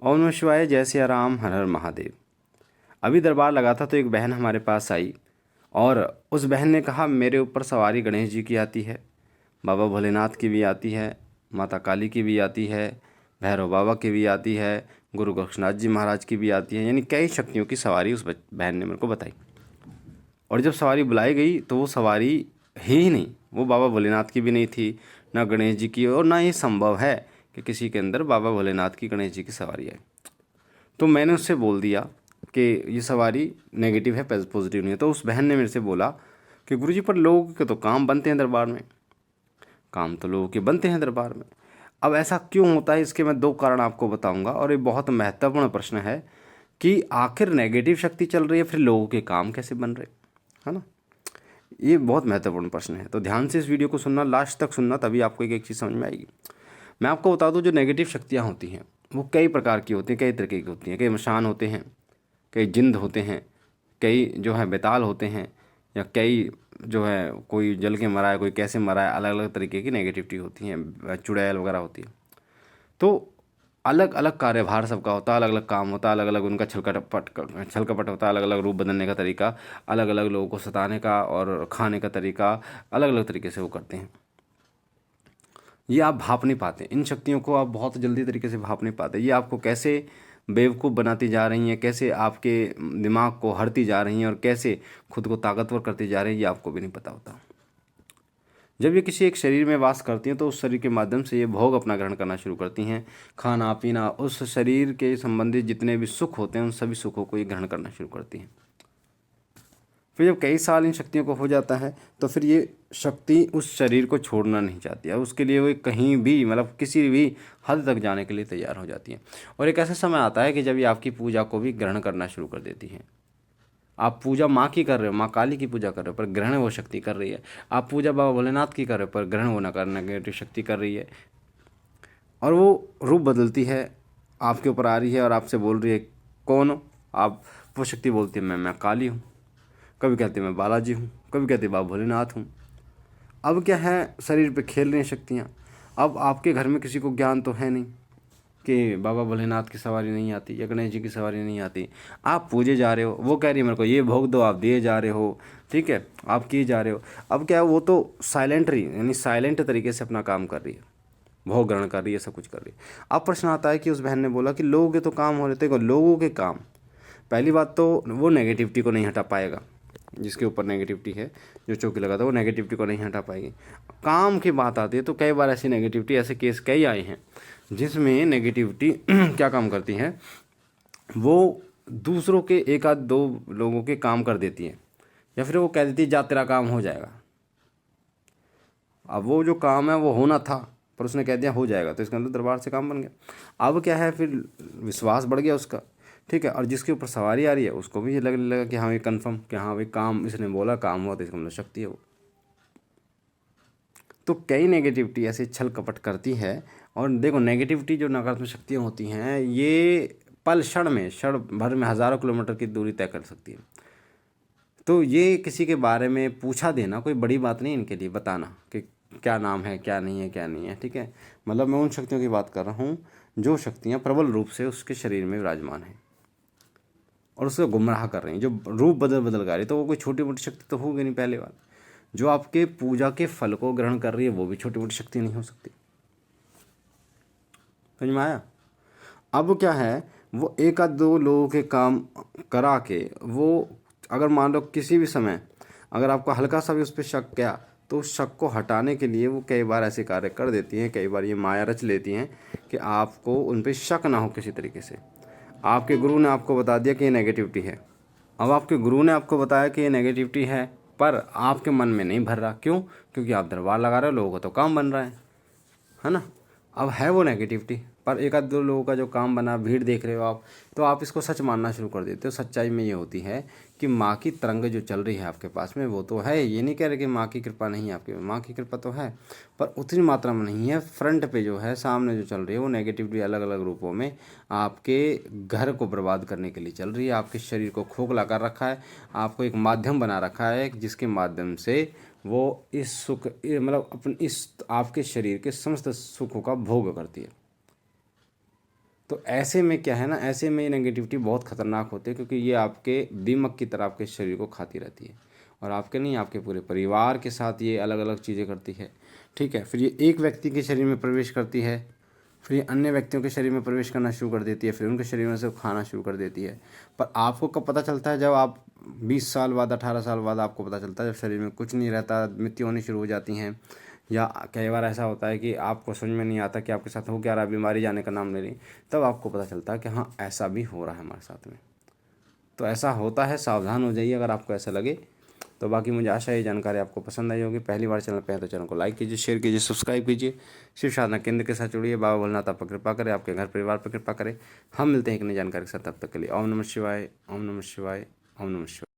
ओम नमः शिवाय, जय सिया राम, हर हर महादेव। अभी दरबार लगा था तो एक बहन हमारे पास आई और उस बहन ने कहा मेरे ऊपर सवारी गणेश जी की आती है, बाबा भोलेनाथ की भी आती है, माता काली की भी आती है, भैरव बाबा की भी आती है, गुरु गोरक्षनाथ जी महाराज की भी आती है। यानी कई शक्तियों की सवारी उस बहन ने मेरे को बताई। और जब सवारी बुलाई गई तो वो सवारी ही नहीं, वो बाबा भोलेनाथ की भी नहीं थी, ना गणेश जी की, और ना ये संभव है कि किसी के अंदर बाबा भोलेनाथ की गणेश जी की सवारी आए। तो मैंने उससे बोल दिया कि ये सवारी नेगेटिव है, पॉजिटिव नहीं है। तो उस बहन ने मेरे से बोला कि गुरुजी पर लोगों के तो काम बनते हैं दरबार में, काम तो लोगों के बनते हैं दरबार में। अब ऐसा क्यों होता है, इसके मैं दो कारण आपको बताऊंगा। और ये बहुत महत्वपूर्ण प्रश्न है कि आखिर नेगेटिव शक्ति चल रही है, फिर लोगों के काम कैसे बन रहे, है ना। ये बहुत महत्वपूर्ण प्रश्न है, तो ध्यान से इस वीडियो को सुनना, लास्ट तक सुनना, तभी आपको एक एक चीज़ समझ में आएगी। मैं आपको बता दूं, जो नेगेटिव शक्तियाँ होती हैं वो कई प्रकार की होती हैं, कई तरीके की होती हैं। कई मशान होते हैं, कई जिंद होते हैं, कई जो है बेताल होते हैं, या कई जो है कोई जल के मरा है, कोई कैसे मरा है, अलग अलग तरीके की नेगेटिविटी होती हैं, चुड़ैल वगैरह होती है। तो अलग अलग कार्यभार सबका होता है, अलग अलग काम होता है, अलग अलग उनका छल कपट होता है, अलग अलग रूप बदलने का तरीका, अलग अलग लोगों को सताने का और खाने का तरीका, अलग अलग तरीके से वो करते हैं। ये आप भाप नहीं पाते, इन शक्तियों को आप बहुत जल्दी तरीके से भाप नहीं पाते। ये आपको कैसे बेवकूफ़ बनाती जा रही हैं, कैसे आपके दिमाग को हरती जा रही हैं और कैसे खुद को ताकतवर करती जा रही हैं, ये आपको भी नहीं पता होता। जब ये किसी एक शरीर में वास करती हैं तो उस शरीर के माध्यम से ये भोग अपना ग्रहण करना शुरू करती हैं, खाना पीना, उस शरीर के संबंधित जितने भी सुख होते हैं उन सभी सुखों को ये ग्रहण करना शुरू करती हैं। फिर जब कई साल इन शक्तियों को हो जाता है तो फिर ये शक्ति उस शरीर को छोड़ना नहीं चाहती है, उसके लिए वो कहीं भी मतलब किसी भी हद तक जाने के लिए तैयार हो जाती है। और एक ऐसा समय आता है कि जब ये आपकी पूजा को भी ग्रहण करना शुरू कर देती है। आप पूजा माँ की कर रहे हो, माँ काली की पूजा कर रहे हो, पर ग्रहण वो शक्ति कर रही है। आप पूजा बाबा भोलेनाथ की कर रहे हो, पर ग्रहण वो न करने की शक्ति कर रही है। और वो रूप बदलती है, आपके ऊपर आ रही है और आपसे बोल रही है कौन हो आप। वो शक्ति बोलती है मैं काली हूँ, कभी कहते मैं बालाजी हूँ, कभी कहते बाबा भोलेनाथ हूँ। अब क्या है, शरीर पे खेल रही हैं शक्तियाँ। अब आपके घर में किसी को ज्ञान तो है नहीं कि बाबा भोलेनाथ की सवारी नहीं आती या गणेश जी की सवारी नहीं आती। आप पूजे जा रहे हो, वो कह रही है मेरे को ये भोग दो, आप दिए जा रहे हो, ठीक है, आप किए जा रहे हो। अब क्या है, वो तो साइलेंट रही, यानी साइलेंट तरीके से अपना काम कर रही है, भोग ग्रहण कर रही है, सब कुछ कर रही है। अब प्रश्न आता है कि उस बहन ने बोला कि लोगों के तो काम हो रहे थे, लोगों के काम, पहली बात तो वो नेगेटिविटी को नहीं हटा पाएगा, जिसके ऊपर नेगेटिविटी है, जो चौकी लगा था वो नेगेटिविटी को नहीं हटा पाएगी। काम की बात आती है तो कई बार ऐसी नेगेटिविटी, ऐसे केस कई आए हैं जिसमें नेगेटिविटी क्या काम करती है, वो दूसरों के एक आध दो लोगों के काम कर देती है, या फिर वो कह देती है जा तेरा काम हो जाएगा। अब वो जो काम है वो होना था पर उसने कह दिया हो जाएगा, तो इसके अंदर दरबार से काम बन गया। अब क्या है, फिर विश्वास बढ़ गया उसका, ठीक है। और जिसके ऊपर सवारी आ रही है उसको भी ये लगने लगा कि हाँ ये कन्फर्म, कि हाँ भाई काम इसने बोला, काम हुआ, तो इसका मतलब शक्ति है वो। तो कई नेगेटिविटी ऐसे छल कपट करती है। और देखो, नेगेटिविटी जो नकारात्मक शक्तियाँ होती हैं ये पल क्षण में, क्षण भर में हज़ारों किलोमीटर की दूरी तय कर सकती है। तो ये किसी के बारे में पूछा देना कोई बड़ी बात नहीं, इनके लिए बताना कि क्या नाम है, क्या नहीं है, क्या नहीं है, ठीक है। मतलब मैं उन शक्तियों की बात कर रहा हूँ जो शक्तियाँ प्रबल रूप से उसके शरीर में विराजमान हैं और उसको गुमराह कर रही हैं, जो रूप बदल बदल कर रही है। तो वो कोई छोटी मोटी शक्ति तो होगी नहीं। पहले बात, जो आपके पूजा के फल को ग्रहण कर रही है वो भी छोटी मोटी शक्ति नहीं हो सकती। समझ में आया। अब क्या है, वो एक आध दो लोगों के काम करा के, वो अगर मान लो किसी भी समय अगर आपको हल्का सा भी उस पर शक गया तो उस शक को हटाने के लिए वो कई बार ऐसे कार्य कर देती हैं, कई बार ये माया रच लेती हैं कि आपको उन पर शक ना हो किसी तरीके से। आपके गुरु ने आपको बता दिया कि ये नेगेटिविटी है। अब आपके गुरु ने आपको बताया कि ये नेगेटिविटी है, पर आपके मन में नहीं भर रहा। क्यों? क्योंकि आप दरबार लगा रहे हो, लोगों का तो काम बन रहा है ना। अब है वो नेगेटिविटी, पर एक आध दो लोगों का जो काम बना, भीड़ देख रहे हो आप, तो आप इसको सच मानना शुरू कर देते हो। सच्चाई में ये होती है कि माँ की तरंग जो चल रही है आपके पास में वो तो है। ये नहीं कह रहे कि माँ की कृपा नहीं है आपके, माँ की कृपा तो है पर उतनी मात्रा में नहीं है। फ्रंट पे जो है, सामने जो चल रही है वो नेगेटिविटी अलग अलग रूपों में आपके घर को बर्बाद करने के लिए चल रही है। आपके शरीर को खोखला कर रखा है, आपको एक माध्यम बना रखा है जिसके माध्यम से वो इस सुख, मतलब अपने इस आपके शरीर के समस्त सुखों का भोग करती है। तो ऐसे में क्या है ना, ऐसे में ये नेगेटिविटी बहुत खतरनाक होती है, क्योंकि ये आपके दीमक की तरह आपके शरीर को खाती रहती है, और आपके नहीं, आपके पूरे परिवार के साथ ये अलग अलग चीज़ें करती है। ठीक है, फिर ये एक व्यक्ति के शरीर में प्रवेश करती है, फिर ये अन्य व्यक्तियों के शरीर में प्रवेश करना शुरू कर देती है, फिर उनके शरीर में से खाना शुरू कर देती है। पर आपको कब पता चलता है? जब आप 20 साल बाद, 18 साल बाद आपको पता चलता है, जब शरीर में कुछ नहीं रहता, मृत्यु होनी शुरू हो जाती हैं। या कई बार ऐसा होता है कि आपको समझ में नहीं आता कि आपके साथ हो क्या रहा है, बीमारी जाने का नाम नहीं रही, तब आपको पता चलता है कि हाँ, ऐसा भी हो रहा है हमारे साथ में। तो ऐसा होता है, सावधान हो जाइए अगर आपको ऐसा लगे। तो बाकी मुझे आशा है ये जानकारी आपको पसंद आई होगी। पहली बार चैनल पे है तो चैनल को लाइक कीजिए, शेयर कीजिए, सब्सक्राइब कीजिए। शिव साधना केंद्र के साथ जुड़िए। बाबा भोलेनाथ आप पर कृपा करें, आपके घर परिवार पर कृपा करें। हम मिलते हैं एक नई जानकारी के साथ, तब तक के लिए ओम नमः शिवाय, ओम नमः शिवाय, ओम नमः शिवाय।